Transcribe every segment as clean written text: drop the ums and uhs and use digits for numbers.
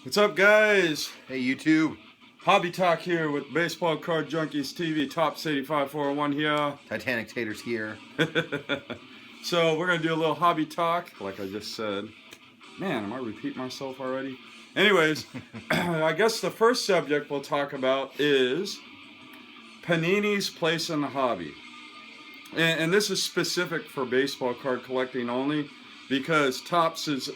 What's up, guys? Hey, YouTube. Hobby Talk here with Baseball Card Junkies TV, Tops 85401 here. Titanic Taters here. So we're going to do a little hobby talk, like I just said. Man, am I repeating myself already? Anyways, I guess the first subject we'll talk about is Panini's place in the hobby. And this is specific for baseball card collecting only, because Topps is,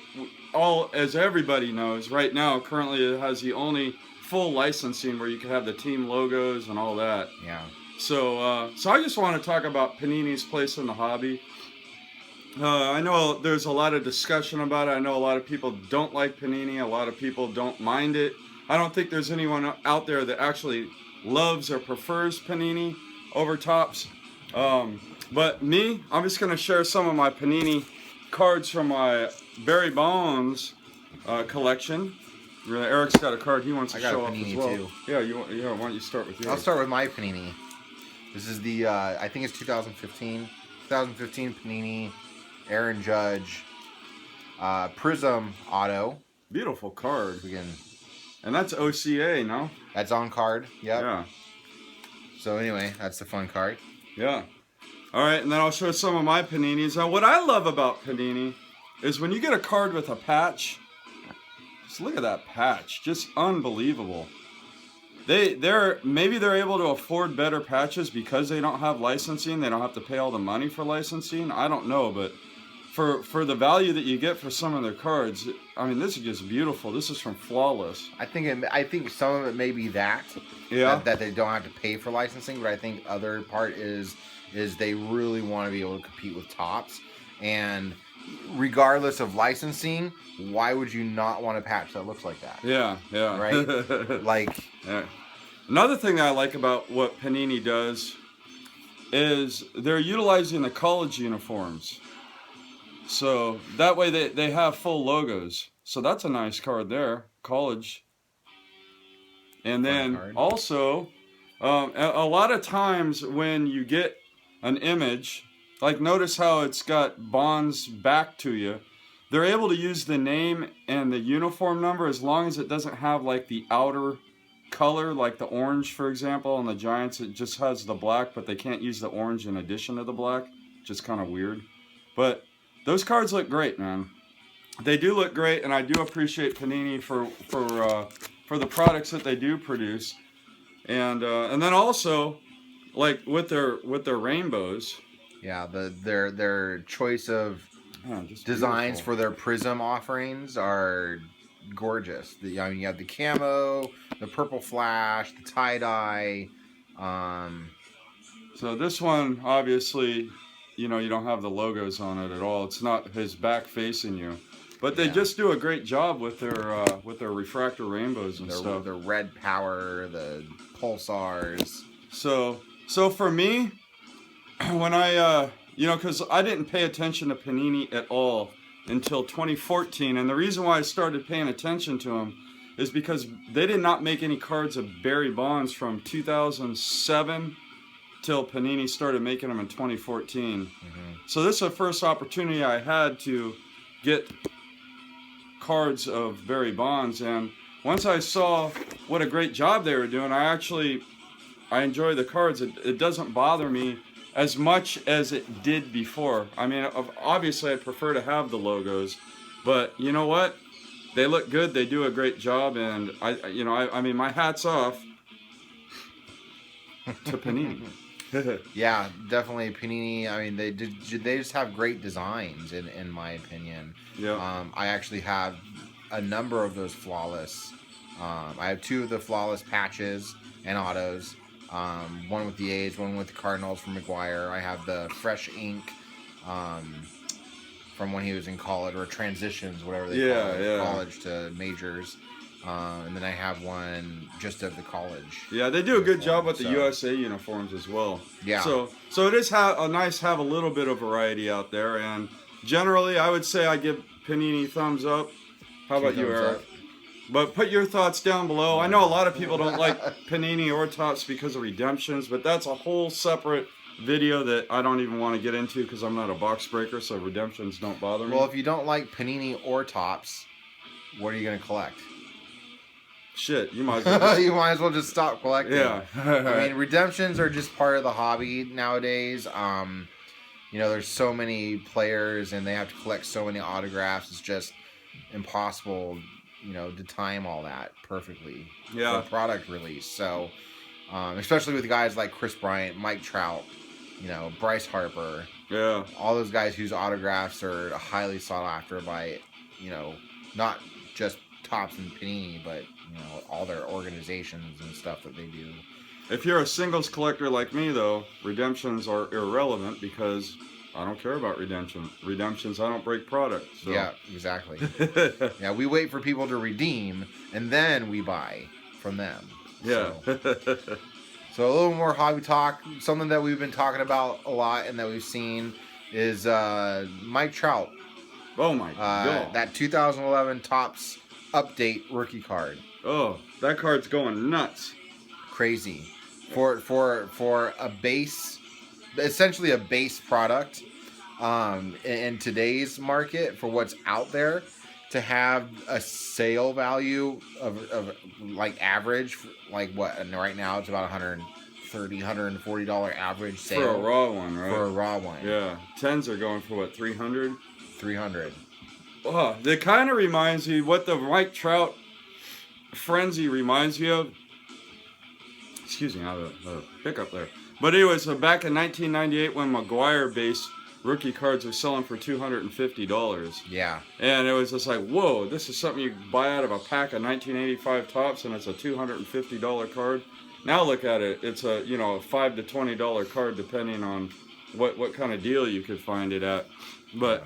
as everybody knows, right now, currently it has the only full licensing where you can have the team logos and all that. Yeah. So I just want to talk about Panini's place in the hobby. I know there's a lot of discussion about it. I know a lot of people don't like Panini. A lot of people don't mind it. I don't think there's anyone out there that actually loves or prefers Panini over Topps. But me, I'm just going to share some of my Panini cards from my Barry Bonds collection. Eric's got a card he wants to show off as well. Too. Yeah, why don't you start with yours? I'll start with my Panini. This is the, I think it's 2015 Panini, Aaron Judge, Prism Auto. Beautiful card. Again, and that's OCA, no? that's on card. Yep. Yeah. So anyway, that's the fun card. Yeah. All right, and then I'll show some of my Paninis. Now, what I love about Panini is when you get a card with a patch. Just look at that patch, just unbelievable. Maybe they're able to afford better patches because they don't have licensing. They don't have to pay all the money for licensing. I don't know, but for the value that you get for some of their cards, I mean, this is just beautiful. This is from Flawless. I think some of it may be that they don't have to pay for licensing, but I think other part is they really want to be able to compete with Topps, and regardless of licensing, why would you not want a patch that looks like that? Yeah. Right? Like, yeah. Another thing that I like about what Panini does is they're utilizing the college uniforms. So that way they have full logos. So that's a nice card there, college. And then also, a lot of times when you get an image, like notice how it's got Bonds back to you, they're able to use the name and the uniform number as long as it doesn't have like the outer color, like the orange, for example. On the Giants, it just has the black, but they can't use the orange in addition to the black, which is kind of weird. But those cards look great, man. They do look great, and I do appreciate Panini for the products that they do produce. And then also, like with their rainbows. yeah, their choice of designs beautiful for their Prism offerings are gorgeous. You have the camo, the purple flash, the tie-dye. So this one, obviously, you don't have the logos on it at all. It's not his back facing you. But they just do a great job with their refractor rainbows and stuff. The red power, the pulsars. So for me, when I because I didn't pay attention to Panini at all until 2014, and the reason why I started paying attention to them is because they did not make any cards of Barry Bonds from 2007 till Panini started making them in 2014. So this is the first opportunity I had to get cards of Barry Bonds, and once I saw what a great job they were doing, I enjoy the cards. It doesn't bother me as much as it did before. I mean, obviously I'd prefer to have the logos, but you know what? They look good. They do a great job, and I mean, my hat's off to Panini. Yeah, definitely Panini. I mean, they just have great designs, in my opinion. Yeah. I actually have a number of those Flawless. I have 2 of the Flawless patches and autos. One with the A's, one with the Cardinals from McGuire. I have the Fresh Ink from when he was in college, or transitions, whatever they call it, college to majors. And then I have one just of the college. Yeah, they do a good job with the USA uniforms as well. Yeah. So it is nice to have a little bit of variety out there, and generally I would say I give Panini thumbs up. How about you, Eric? But put your thoughts down below. I know a lot of people don't like Panini or Topps because of redemptions, but that's a whole separate video that I don't even want to get into because I'm not a box breaker, so redemptions don't bother me. Well, if you don't like Panini or Topps, what are you going to collect? shit, you might as well you might as well just stop collecting. Yeah. I mean, redemptions are just part of the hobby nowadays. There's so many players and they have to collect so many autographs. It's just impossible, to time all that perfectly for product release. So, especially with guys like Chris Bryant, Mike Trout, Bryce Harper. Yeah. All those guys whose autographs are highly sought after by, not just Topps and Panini, but, all their organizations and stuff that they do. If you're a singles collector like me, though, redemptions are irrelevant because I don't care about redemptions. I don't break product. So. Yeah, exactly. Yeah, we wait for people to redeem, and then we buy from them. Yeah. So a little more hobby talk. Something that we've been talking about a lot and that we've seen is Mike Trout. Oh, my God. That 2011 Topps update rookie card. Oh, that card's going nuts. Crazy. For a base, essentially a base product in today's market for what's out there, to have a sale value of like average, like what right now it's about $130, $140 average sale. For a raw one, right? For a raw one. Yeah. 10s are going for what, 300? 300. Oh, that kind of reminds me what the Mike Trout frenzy reminds me of. Excuse me, I have a hiccup there. But anyway, so back in 1998 when McGuire-based rookie cards were selling for $250. Yeah. And it was just like, whoa, this is something you buy out of a pack of 1985 Topps, and it's a $250 card. Now look at it. It's a, a $5 to $20 card depending on what kind of deal you could find it at. But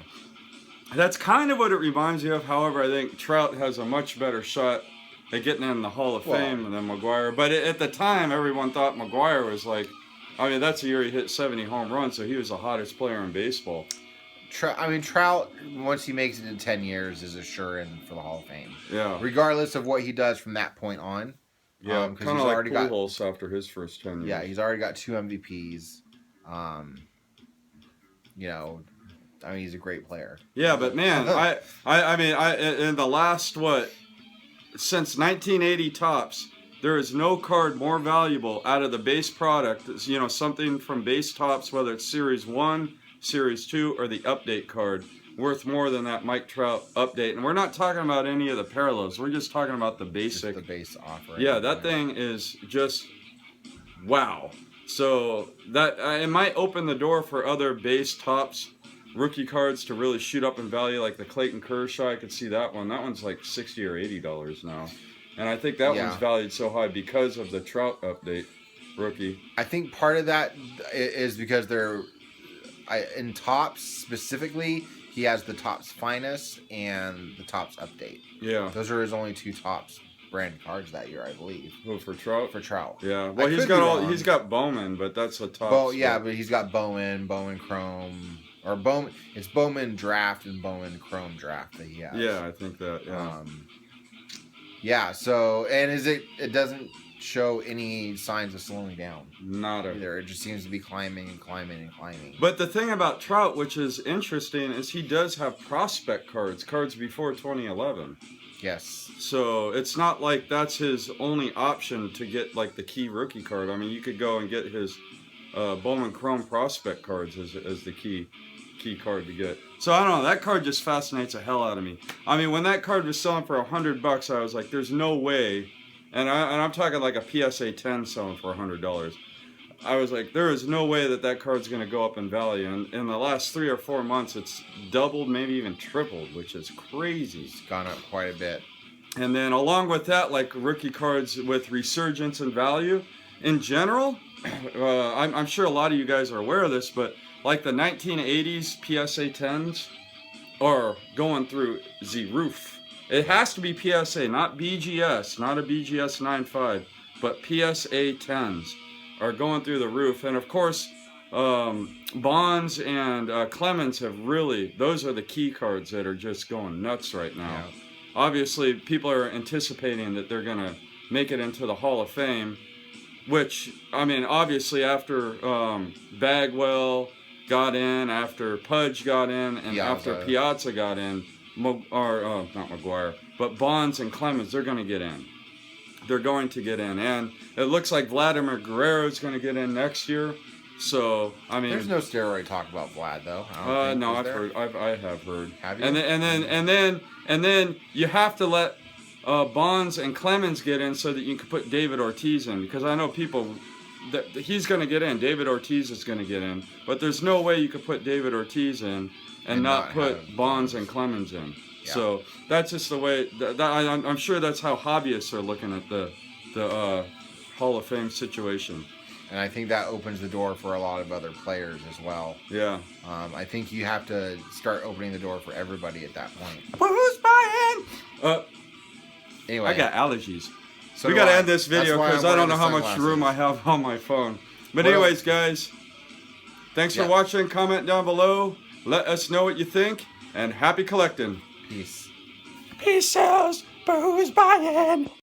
that's kind of what it reminds me of. However, I think Trout has a much better shot at getting in the Hall of Fame than McGuire. But at the time, everyone thought McGuire was like, that's the year he hit 70 home runs, so he was the hottest player in baseball. Trout, once he makes it in 10 years, is a sure in for the Hall of Fame. Yeah. Regardless of what he does from that point on. Yeah, kind of like Pujols after his first 10 years. Yeah, he's already got 2 MVPs. He's a great player. Yeah, but man, I in the last since 1980 Topps, there is no card more valuable out of the base product. Something from base Topps, whether it's Series 1, Series 2, or the update card, worth more than that Mike Trout update. And we're not talking about any of the parallels. We're just talking about the basic. Just the base offering. Yeah, that thing is just wow. So that it might open the door for other base Topps rookie cards to really shoot up in value, like the Clayton Kershaw. I could see that one. That one's like $60 or $80 now. And I think that one's valued so high because of the Trout update rookie. I think part of that is because in Topps specifically, he has the Topps Finest and the Topps Update. Yeah. Those are his only 2 Topps brand cards that year, I believe. Oh, for Trout? For Trout. Yeah. Well, he's got Bowman, but that's a Topps. But he's got Bowman Chrome. Or Bowman, it's Bowman Draft and Bowman Chrome Draft that he has. Yeah, I think that. Yeah. So it doesn't show any signs of slowing down. Not either. It just seems to be climbing and climbing and climbing. But the thing about Trout, which is interesting, is he does have prospect cards before 2011. Yes. So it's not like that's his only option to get like the key rookie card. I mean, you could go and get his Bowman Chrome prospect cards as the key card to get. So I don't know, that card just fascinates the hell out of me. I mean, when that card was selling for $100, I was like, there's no way. And I'm talking like a PSA 10 selling for $100. I was like, there is no way that card's going to go up in value. And in the last 3 or 4 months, it's doubled, maybe even tripled, which is crazy. It's gone up quite a bit. And then along with that, like rookie cards with resurgence in value, in general, I'm sure a lot of you guys are aware of this, but like the 1980s PSA 10s are going through the roof. It has to be PSA, not BGS, not a BGS 9.5, but PSA 10s are going through the roof. And of course, Bonds and Clemens have really, those are the key cards that are just going nuts right now. Yeah. Obviously, people are anticipating that they're going to make it into the Hall of Fame, which, I mean, obviously after Bagwell got in, after Pudge got in, and after Piazza got in, not McGuire, but Bonds and Clemens, they're going to get in. they're going to get in, and it looks like Vladimir Guerrero is going to get in next year. So I mean, there's no steroid talk about Vlad though. No, I've heard. I have heard. Have you? And then you have to let Bonds and Clemens get in so that you can put David Ortiz in, because I know people that he's going to get in. David Ortiz is going to get in, but there's no way you could put David Ortiz in and not put Bonds and Clemens in. Yeah. So that's just the way. I'm sure that's how hobbyists are looking at the Hall of Fame situation. And I think that opens the door for a lot of other players as well. Yeah. I think you have to start opening the door for everybody at that point. Who's buying? Anyway. I got allergies. So we got to end this video because I don't know how much room I have on my phone. But anyways, guys, thanks for watching. Comment down below. Let us know what you think. And happy collecting. Peace. Peace sells, but who's buying?